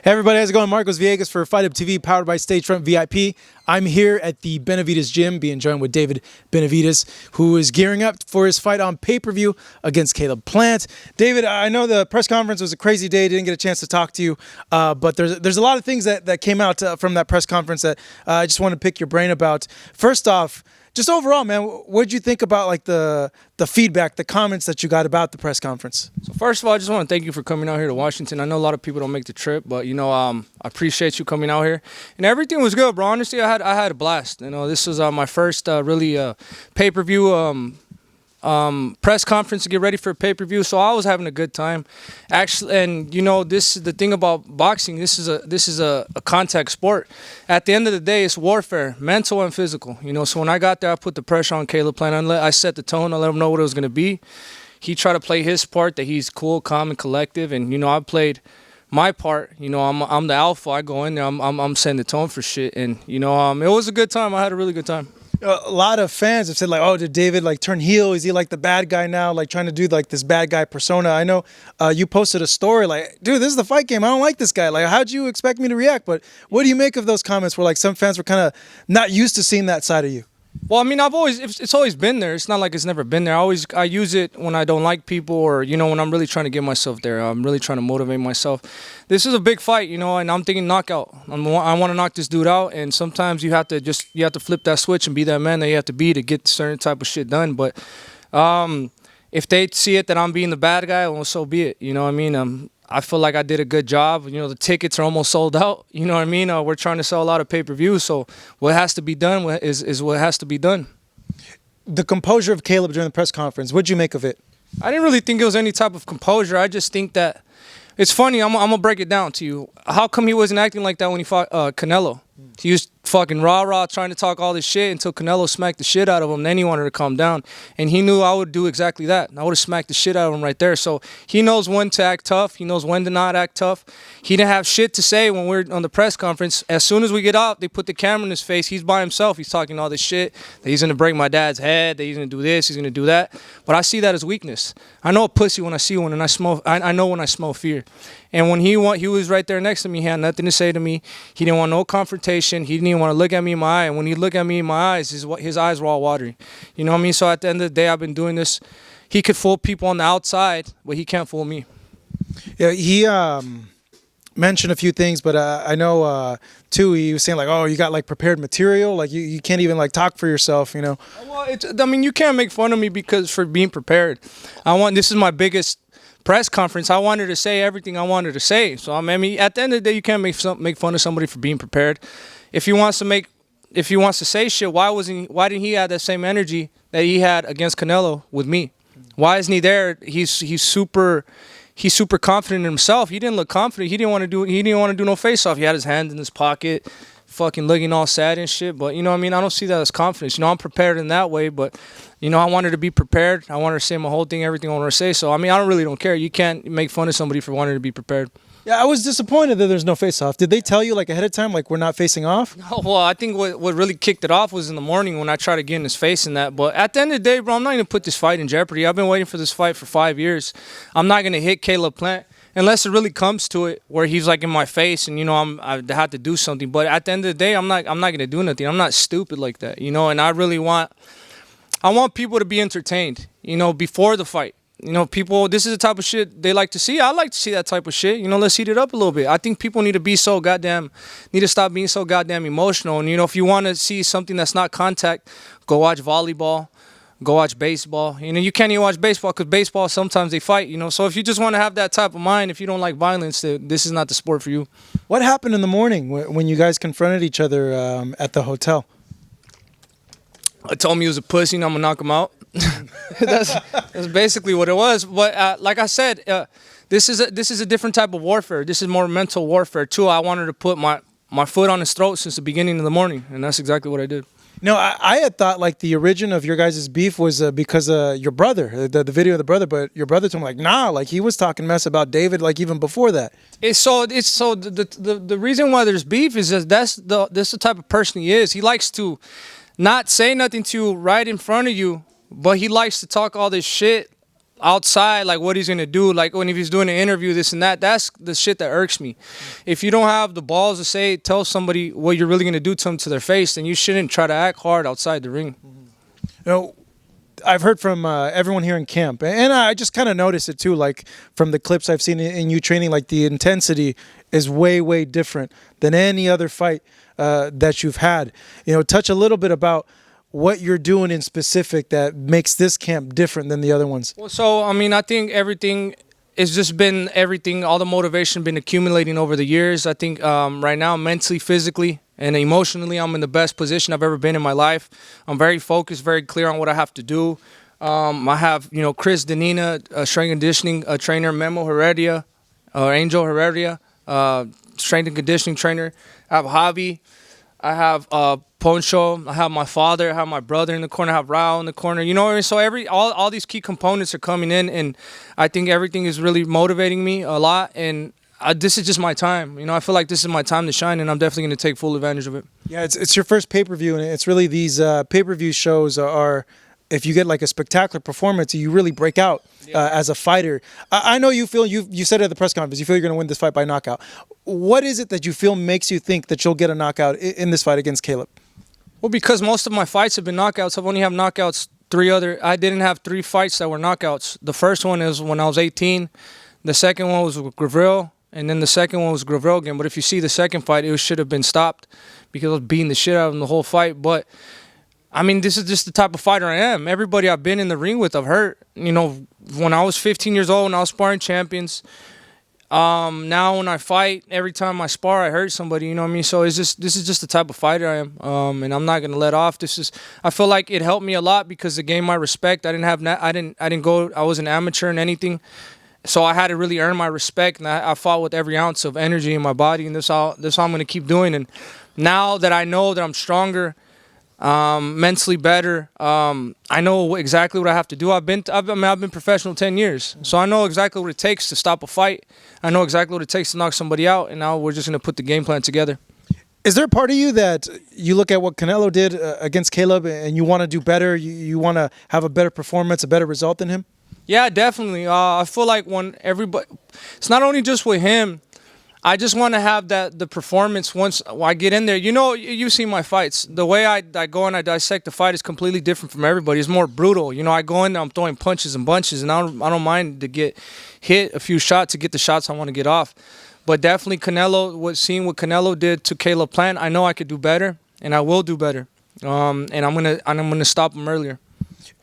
Hey everybody, how's it going? Marcos Villegas for FaceOff TV, powered by stagefront.vip. I'm here at the Benavidez gym, being joined with David Benavidez, who is gearing up for his fight on pay-per-view against Caleb Plant. David, I know the press conference was a crazy day. Didn't get a chance to talk to you, but there's a lot of things that came out from that press conference that I just want to pick your brain about. First off, just overall, man, what did you think about like the feedback, the comments that you got about the press conference? So first of all, I just want to thank you for coming out here to Washington. I know a lot of people don't make the trip, but I appreciate you coming out here. And everything was good, bro. Honestly, I had a blast. This was my first really pay-per-view press conference to get ready for pay-per-view, so I was having a good time. Actually, and this is the thing about boxing. This is a contact sport. At the end of the day, it's warfare, mental and physical. So when I got there, I put the pressure on Caleb Plant. I set the tone. I let him know what it was going to be. He tried to play his part, that he's cool, calm, and collective, and I played my part. I'm the alpha. I go in there. I'm setting the tone for shit, and it was a good time. I had a really good time. A lot of fans have said, like, oh, did David like turn heel? Is he like the bad guy now, like trying to do like this bad guy persona? I know you posted a story like, dude, this is the fight game. I don't like this guy. Like, how'd you expect me to react? But what do you make of those comments where like some fans were kind of not used to seeing that side of you? Well, I mean, it's always been there. It's not like it's never been there. I use it when I don't like people, or when I'm really trying to get myself there. I'm really trying to motivate myself. This is a big fight, and I'm thinking knockout. I want to knock this dude out, and sometimes you have to flip that switch and be that man that you have to be to get certain type of shit done. But if they see it that I'm being the bad guy, well, so be it. You know what I mean? I feel like I did a good job. The tickets are almost sold out. You know what I mean? We're trying to sell a lot of pay-per-views, so what has to be done is what has to be done. The composure of Caleb during the press conference, what'd you make of it? I didn't really think it was any type of composure. I just think that it's funny. I'm going to break it down to you. How come he wasn't acting like that when he fought Canelo? He was fucking rah-rah trying to talk all this shit until Canelo smacked the shit out of him. Then he wanted to calm down. And he knew I would do exactly that. I would have smacked the shit out of him right there. So he knows when to act tough. He knows when to not act tough. He didn't have shit to say when we were on the press conference. As soon as we get out, they put the camera in his face. He's by himself. He's talking all this shit, that he's going to break my dad's head, that he's going to do this, he's going to do that. But I see that as weakness. I know a pussy when I see one, and I know when I smell fear. And when he was right there next to me, he had nothing to say to me. He didn't want no confrontation. He didn't even want to look at me in my eye. And when he looked at me in my eyes, his eyes were all watery. You know what I mean? So at the end of the day, I've been doing this. He could fool people on the outside, but he can't fool me. Yeah, he mentioned a few things, but I know too, he was saying like, oh, you got like prepared material, like you can't even like talk for yourself, Well, you can't make fun of me for being prepared. This is my biggest press conference. I wanted to say everything I wanted to say. So I mean, at the end of the day, you can't make fun of somebody for being prepared. If he wants to say shit, why didn't he have that same energy that he had against Canelo with me? Why isn't he there? He's super confident in himself. He didn't look confident. He didn't want to do no face-off. He had his hands in his pocket, fucking looking all sad and shit. But I don't see that as confidence. I'm prepared in that way, but I wanted to be prepared. I wanted to say my whole thing, everything I want to say. So I don't care. You can't make fun of somebody for wanting to be prepared. Yeah, I was disappointed that there's no face-off. Did they tell you like ahead of time, like we're not facing off? No, well, I think what really kicked it off was in the morning when I tried to get in his face and that. But at the end of the day, bro, I'm not going to put this fight in jeopardy. I've been waiting for this fight for 5 years. I'm not going to hit Caleb Plant unless it really comes to it where he's like in my face and I have to do something. But at the end of the day, I'm not going to do nothing. I'm not stupid like that, And I want people to be entertained, before the fight. People, this is the type of shit they like to see. I like to see that type of shit. Let's heat it up a little bit. I think people need to stop being so goddamn emotional. And, if you want to see something that's not contact, go watch volleyball, go watch baseball. You can't even watch baseball because baseball, sometimes they fight, So if you just want to have that type of mind, if you don't like violence, this is not the sport for you. What happened in the morning when you guys confronted each other at the hotel? I told him he was a pussy and I'm going to knock him out. That's basically what it was. But like I said, this is a different type of warfare. This is more mental warfare too. I wanted to put my foot on his throat since the beginning of the morning, and that's exactly what I did. No, I had thought like the origin of your guys' beef was because your brother, the video of the brother, but your brother told him like, nah, like he was talking mess about David like even before that. The reason why there's beef is that that's the type of person he is. He likes to not say nothing to you right in front of you, but he likes to talk all this shit outside, like what he's gonna do, like when if he's doing an interview, this and that. That's the shit that irks me. If you don't have the balls to tell somebody what you're really gonna do to them to their face, then you shouldn't try to act hard outside the ring. You know, I've heard from everyone here in camp, and I just kind of noticed it too. Like from the clips I've seen in you training, like the intensity is way, way different than any other fight that you've had. You know, touch a little bit about what you're doing in specific that makes this camp different than the other ones. Well, so I mean, I think everything it's just been everything. All the motivation been accumulating over the years. I think right now, mentally, physically, and emotionally, I'm in the best position I've ever been in my life. I'm very focused, very clear on what I have to do. I have, Chris Danina, strength and conditioning trainer, Memo Heredia, Angel Heredia, strength and conditioning trainer. I have Javi. I have Poncho. I have my father. I have my brother in the corner. I have Rao in the corner. You know what I mean? So all these key components are coming in, and I think everything is really motivating me a lot. And this is just my time. I feel like this is my time to shine, and I'm definitely going to take full advantage of it. Yeah, it's your first pay-per-view, and it's really these pay-per-view shows are, if you get like a spectacular performance, you really break out as a fighter. I know you feel, you said at the press conference, you feel you're going to win this fight by knockout. What is it that you feel makes you think that you'll get a knockout in this fight against Caleb? Well, because most of my fights have been knockouts. I've only had knockouts I didn't have 3 fights that were knockouts. The first one is when I was 18. The second one was with Gavril. And then the second one was Gavril again. But if you see the second fight, it should have been stopped because I was beating the shit out of him the whole fight. But, I mean, this is just the type of fighter I am. Everybody I've been in the ring with, I've hurt. When I was 15 years old, when I was sparring champions. Now when I fight, every time I spar, I hurt somebody. You know what I mean? So this is just the type of fighter I am. And I'm not gonna let off. I feel like it helped me a lot because it gained my respect. I wasn't amateur in anything. So I had to really earn my respect, and I fought with every ounce of energy in my body, and that's how I'm going to keep doing. And now that I know that I'm stronger, mentally better, I know exactly what I have to do. I've been professional 10 years, so I know exactly what it takes to stop a fight. I know exactly what it takes to knock somebody out, and now we're just going to put the game plan together. Is there a part of you that you look at what Canelo did against Caleb, and you want to do better? You want to have a better performance, a better result than him? Yeah, definitely. I feel like when everybody, it's not only just with him. I just want to have the performance once I get in there. You see my fights. The way I go and I dissect the fight is completely different from everybody. It's more brutal. I go in there, I'm throwing punches and bunches, and I don't mind to get hit a few shots to get the shots I want to get off. But definitely seeing what Canelo did to Caleb Plant, I know I could do better, and I will do better. And I'm gonna stop him earlier.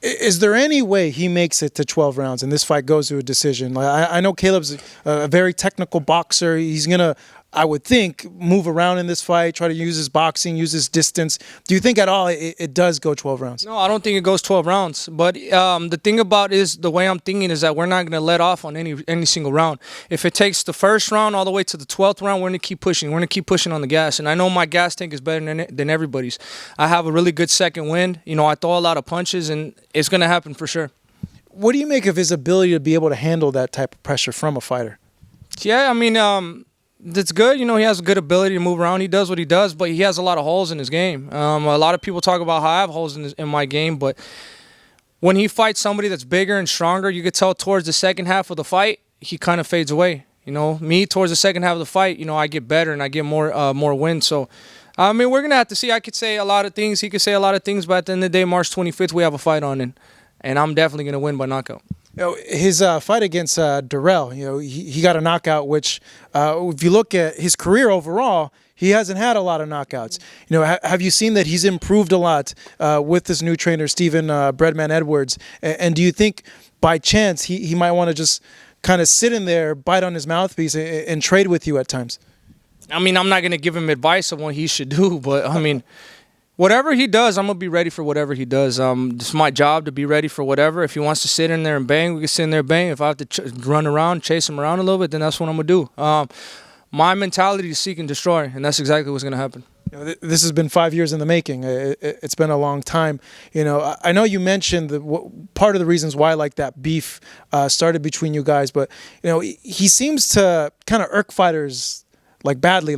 Is there any way he makes it to 12 rounds and this fight goes to a decision? I know Caleb's a very technical boxer. He's going to, I would think, move around in this fight, try to use his boxing, use his distance. Do you think at all it does go 12 rounds? No, I don't think it goes 12 rounds. But the thing about is the way I'm thinking is that we're not going to let off on any single round. If it takes the first round all the way to the 12th round, we're going to keep pushing. We're going to keep pushing on the gas. And I know my gas tank is better than everybody's. I have a really good second wind. I throw a lot of punches, and it's going to happen for sure. What do you make of his ability to be able to handle that type of pressure from a fighter? Yeah, I mean, that's good. He has a good ability to move around. He does what he does, but he has a lot of holes in his game. A lot of people talk about how I have holes in my game, but when he fights somebody that's bigger and stronger, you could tell towards the second half of the fight, he kind of fades away. Me towards the second half of the fight, I get better and I get more wins. So, I mean, we're gonna have to see. I could say a lot of things. He could say a lot of things, but at the end of the day, March 25th, we have a fight on, and I'm definitely gonna win by knockout. His fight against Darrell, he got a knockout, which if you look at his career overall, he hasn't had a lot of knockouts. Have you seen that he's improved a lot with this new trainer, Stephen Breadman Edwards? And do you think by chance he might want to just kind of sit in there, bite on his mouthpiece, and trade with you at times? I mean, I'm not going to give him advice on what he should do, but I mean, whatever he does, I'm going to be ready for whatever he does. It's my job to be ready for whatever. If he wants to sit in there and bang, we can sit in there and bang. If I have to run around, chase him around a little bit, then that's what I'm going to do. My mentality is seek and destroy, and that's exactly what's going to happen. This has been 5 years in the making. It's been a long time. I know you mentioned part of the reasons why that beef started between you guys, but he seems to kind of irk fighters badly.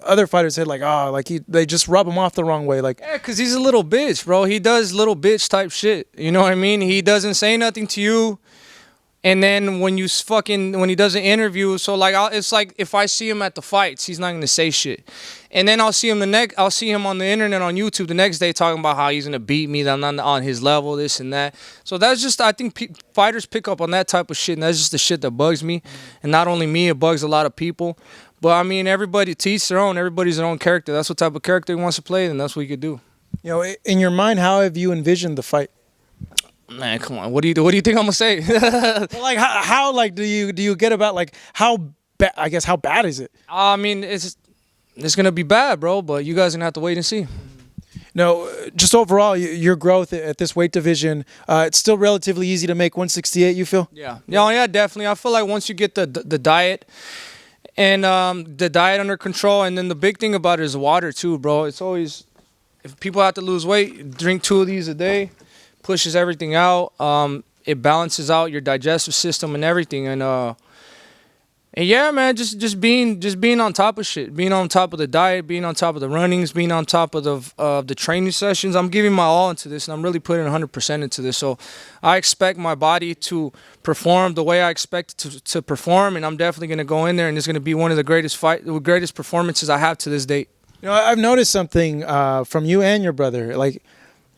Other fighters said they just rub him off the wrong way. Yeah, because he's a little bitch, bro. He does little bitch type shit. You know what I mean? He doesn't say nothing to you And then when he does an interview, so like it's like if I see him at the fights, he's not gonna say shit. And then I'll see him on the internet on YouTube the next day talking about how he's gonna beat me, that I'm not on his level, this and that. So that's just, I think fighters pick up on that type of shit, and that's just the shit that bugs me. And not only me, it bugs a lot of people. But I mean, everybody teach their own. Everybody's their own character. That's what type of character he wants to play, and that's what he could do. You know, in your mind, how have you envisioned the fight? Man, come on. What do you think I'm gonna say? Like how like do you get about like how I guess how bad is it? I mean, it's gonna be bad, bro. But you guys are gonna have to wait and see. No, just overall, your growth at this weight division, it's still relatively easy to make 168. You feel? Yeah. Yeah, definitely. I feel like once you get the diet and the diet under control, and then the big thing about it is water too, bro. It's always, if people have to lose weight, drink 2 of these a day. Pushes everything out. It balances out your digestive system and everything. And yeah, man, just being on top of shit, being on top of the diet, being on top of the runnings, being on top of the training sessions. I'm giving my all into this, and I'm really putting 100% into this. So I expect my body to perform the way I expect it to perform, and I'm definitely gonna go in there, and it's gonna be one of the greatest performances I have to this date. You know, I've noticed something from you and your brother, like.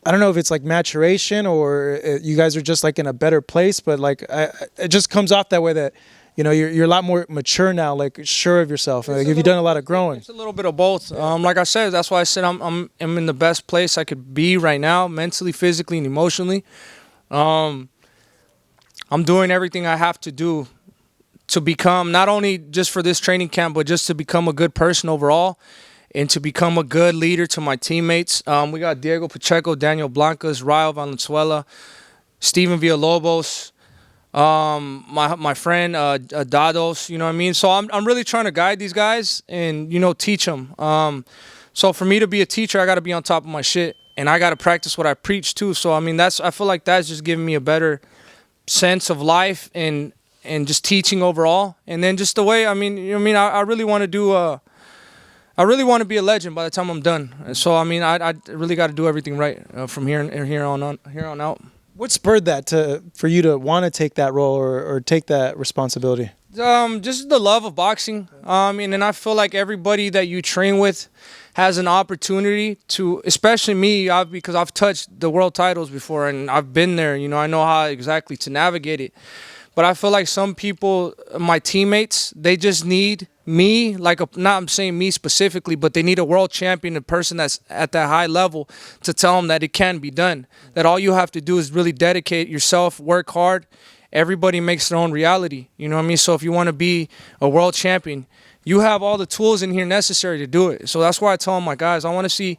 I don't know if it's like maturation or you guys are just like in a better place, but like it just comes off that way that, you know, you're a lot more mature now, like sure of yourself. Like, have you done a lot of growing? It's a little bit of both. Like I said, that's why I said I'm in the best place I could be right now, mentally, physically, and emotionally. I'm doing everything I have to do to become, not only just for this training camp, but just to become a good person overall. And to become a good leader to my teammates. We got Diego Pacheco, Daniel Blancas, Rayo Valenzuela, Steven Villalobos, my friend Dados, you know what I mean? So I'm really trying to guide these guys and, you know, teach them. So for me to be a teacher, I got to be on top of my shit. And I got to practice what I preach too. So, I mean, I feel like that's just giving me a better sense of life and just teaching overall. And then just the way, I mean, you know what I mean? I really want to do I really want to be a legend by the time I'm done. So I mean, I really got to do everything right from here on out. What spurred that for you to want to take that role or take that responsibility? Just the love of boxing. And I feel like everybody that you train with has an opportunity to, especially me, because I've touched the world titles before and I've been there. You know, I know how exactly to navigate it. But I feel like some people, my teammates, they just need me, I'm saying me specifically, but they need a world champion, a person that's at that high level to tell them that it can be done. That all you have to do is really dedicate yourself, work hard. Everybody makes their own reality. You know what I mean? So if you want to be a world champion, you have all the tools in here necessary to do it. So that's why I tell all my guys, I want to see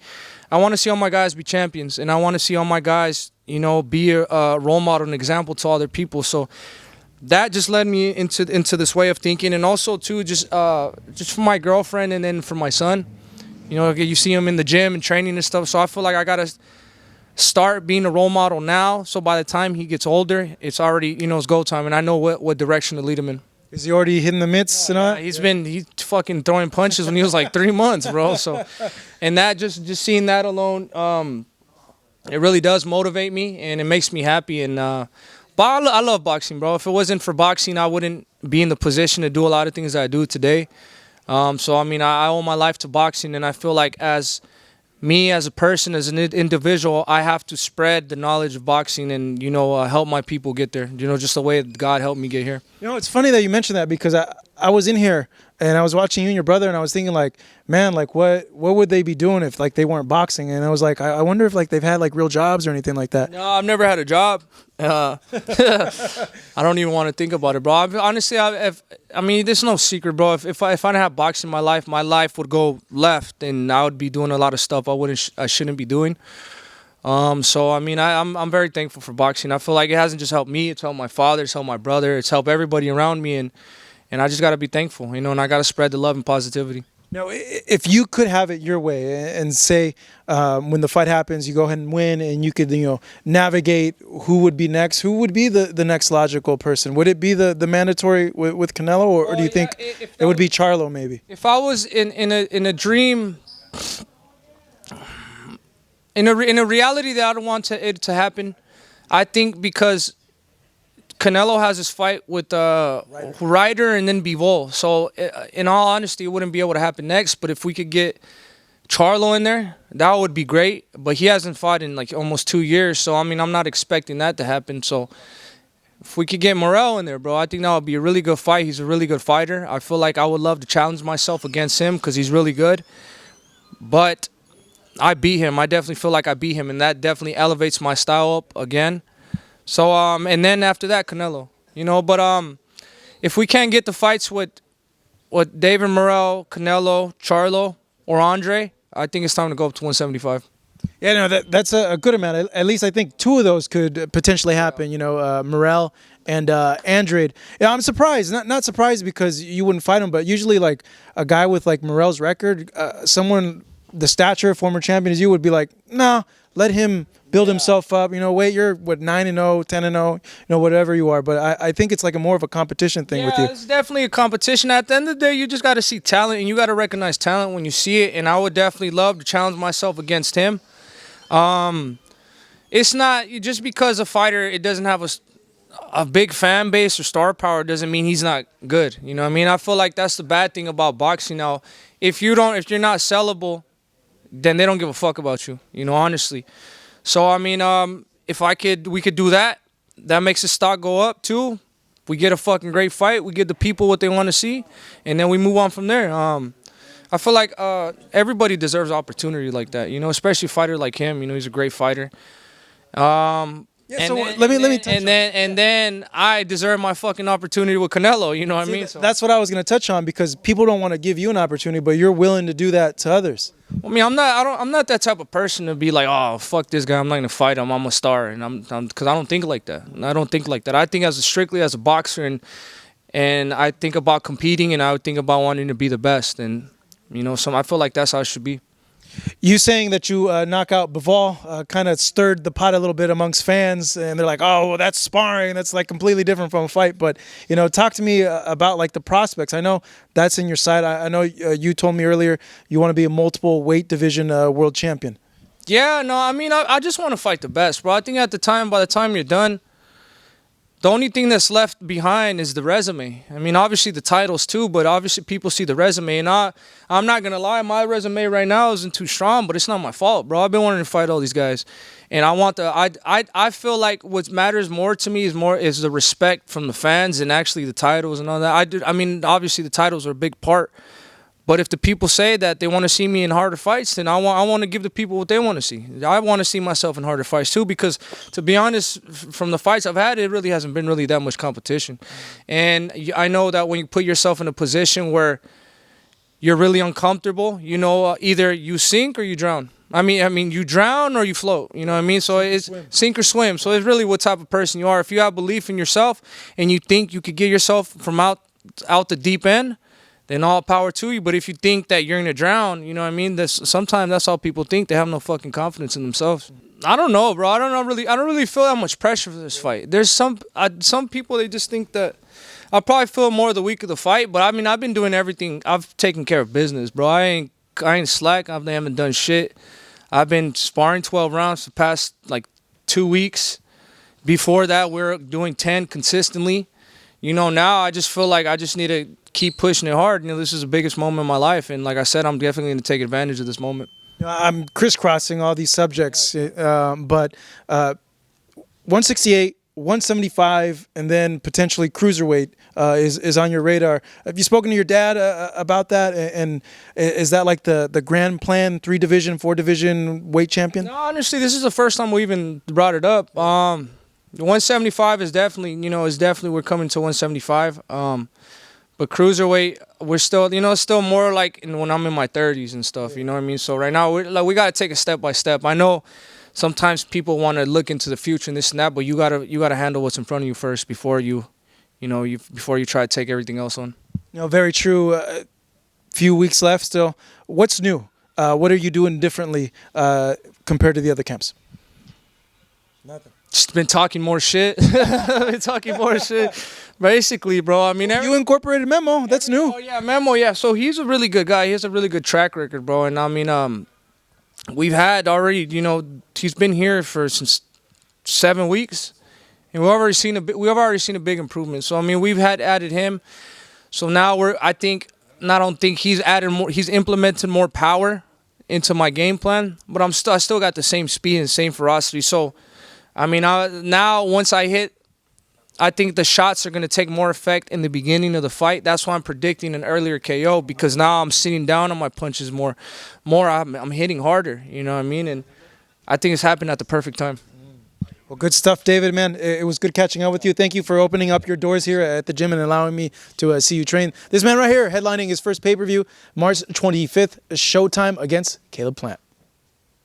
all my guys be champions, and I want to see all my guys, you know, be a role model and example to other people. So that just led me into this way of thinking, and also too just for my girlfriend and then for my son. You know, you see him in the gym and training and stuff. So I feel like I gotta start being a role model now. So by the time he gets older, it's already, you know, it's go time, and I know what direction to lead him in. Is he already hitting the mitts and all? He's fucking throwing punches when he was like 3 months, bro. So, and that just seeing that alone, it really does motivate me and it makes me happy. And but I love boxing, bro. If it wasn't for boxing, I wouldn't be in the position to do a lot of things that I do today. So, I mean, I owe my life to boxing, and I feel like as me, as a person, as an individual, I have to spread the knowledge of boxing and, you know, help my people get there, you know, just the way God helped me get here. You know, it's funny that you mentioned that because I was in here and I was watching you and your brother and I was thinking like, man, like what would they be doing if like they weren't boxing? And I was like, I wonder if like they've had like real jobs or anything like that. No, I've never had a job. I don't even want to think about it, bro. Honestly, I mean, there's no secret, bro. If I didn't have boxing in my life would go left, and I would be doing a lot of stuff I shouldn't be doing. So I mean, I'm very thankful for boxing. I feel like it hasn't just helped me; it's helped my father, it's helped my brother, it's helped everybody around me, and I just got to be thankful, you know. And I got to spread the love and positivity. Now, if you could have it your way and say when the fight happens, you go ahead and win and you could, you know, navigate who would be next, who would be the next logical person? Would it be the mandatory with Canelo or do you think it would be Charlo maybe? If I was in a dream, in a reality that I don't want it to happen, I think because Canelo has his fight with Ryder and then Bivol. So in all honesty, it wouldn't be able to happen next. But if we could get Charlo in there, that would be great. But he hasn't fought in like almost 2 years. So, I mean, I'm not expecting that to happen. So if we could get Morel in there, bro, I think that would be a really good fight. He's a really good fighter. I feel like I would love to challenge myself against him because he's really good. But I beat him. I definitely feel like I beat him, and that definitely elevates my style up again. So, and then after that, Canelo. You know, but if we can't get the fights with David Morel, Canelo, Charlo, or Andre, I think it's time to go up to 175. Yeah, no, that's a good amount. At least I think 2 of those could potentially happen. You know, Morel and Andrade. Yeah, I'm surprised. Not surprised because you wouldn't fight him, but usually like a guy with like Morel's record, someone the stature, former champion as you would be like, nah, let him build himself up. You know, wait, you're what 9-0, 10-0, you know, whatever you are. But I think it's like a more of a competition thing with you. Yeah, it's definitely a competition. At the end of the day, you just got to see talent, and you got to recognize talent when you see it. And I would definitely love to challenge myself against him. It's not just because a fighter it doesn't have a big fan base or star power doesn't mean he's not good. You know what I mean? I feel like that's the bad thing about boxing now. If you're not sellable, then they don't give a fuck about you. You know, honestly. So I mean, if we could do that. That makes the stock go up too. We get a fucking great fight. We give the people what they want to see, and then we move on from there. I feel like everybody deserves opportunity like that, you know, especially a fighter like him. You know, he's a great fighter. And then I deserve my fucking opportunity with Canelo. You know what I mean? So. That's what I was gonna touch on because people don't want to give you an opportunity, but you're willing to do that to others. I mean, I'm not that type of person to be like, oh, fuck this guy, I'm not gonna fight him. I'm a star, and because I don't think like that. I don't think like that. I think strictly as a boxer, and I think about competing, and I would think about wanting to be the best, and you know, I feel like that's how it should be. You saying that you knock out Bivol kind of stirred the pot a little bit amongst fans, and they're like, "Oh, well, that's sparring. That's like completely different from a fight." But you know, talk to me about like the prospects. I know that's in your side. I know you told me earlier you want to be a multiple weight division world champion. Yeah, no, I mean, I just want to fight the best, bro. I think by the time you're done, the only thing that's left behind is the resume. I mean, obviously the titles too, but obviously people see the resume. And I'm not going to lie, my resume right now isn't too strong, but it's not my fault, bro. I've been wanting to fight all these guys. And I feel like what matters more to me is the respect from the fans and actually the titles and all that. I mean, obviously the titles are a big part. But if the people say that they want to see me in harder fights, then I want to give the people what they want to see. I want to see myself in harder fights too, because to be honest, from the fights I've had, it really hasn't been really that much competition. And I know that when you put yourself in a position where you're really uncomfortable, you know, either you sink or you drown. I mean, you drown or you float. You know what I mean? So it's sink or swim. So it's really what type of person you are. If you have belief in yourself and you think you could get yourself from out the deep end, then all power to you. But if you think that you're gonna drown, you know what I mean? Sometimes that's how people think. They have no fucking confidence in themselves. I don't know, bro. I don't really feel that much pressure for this fight. There's some people, they just think that I probably feel more the week of the fight. But I mean, I've been doing everything. I've taken care of business, bro. I ain't slack. I haven't done shit. I've been sparring 12 rounds for the past like 2 weeks. Before that, we're doing 10 consistently. You know, now I just feel like I just need to keep pushing it hard. You know, this is the biggest moment in my life, and like I said, I'm definitely going to take advantage of this moment. You know, I'm crisscrossing all these subjects, but 168, 175, and then potentially cruiserweight is on your radar. Have you spoken to your dad about that? And is that like the grand plan, 3-division, 4-division weight champion? No, honestly, this is the first time we even brought it up. 175 is definitely, we're coming to 175. But cruiserweight, we're still, it's still more like when I'm in my 30s and stuff, you know what I mean? So right now, we got to take it step by step. I know sometimes people want to look into the future and this and that, but you gotta handle what's in front of you first before you try to take everything else on. Very true. Few weeks left still. What's new? What are you doing differently compared to the other camps? Nothing. Just been talking more shit. Basically, bro. I mean, you incorporated Memo. That's new. Oh yeah, Memo. Yeah. So he's a really good guy. He has a really good track record, bro. And I mean, we've had already. He's been here for since 7 weeks, And we've already seen a big improvement. So I mean, we've added him. So now I don't think he's added more. He's implemented more power into my game plan, but I still got the same speed and same ferocity. So, I mean, now once I hit, I think the shots are going to take more effect in the beginning of the fight. That's why I'm predicting an earlier KO, because now I'm sitting down on my punches more. I'm hitting harder, you know what I mean? And I think it's happened at the perfect time. Well, good stuff, David, man. It was good catching up with you. Thank you for opening up your doors here at the gym and allowing me to see you train. This man right here, headlining his first pay-per-view, March 25th, Showtime against Caleb Plant.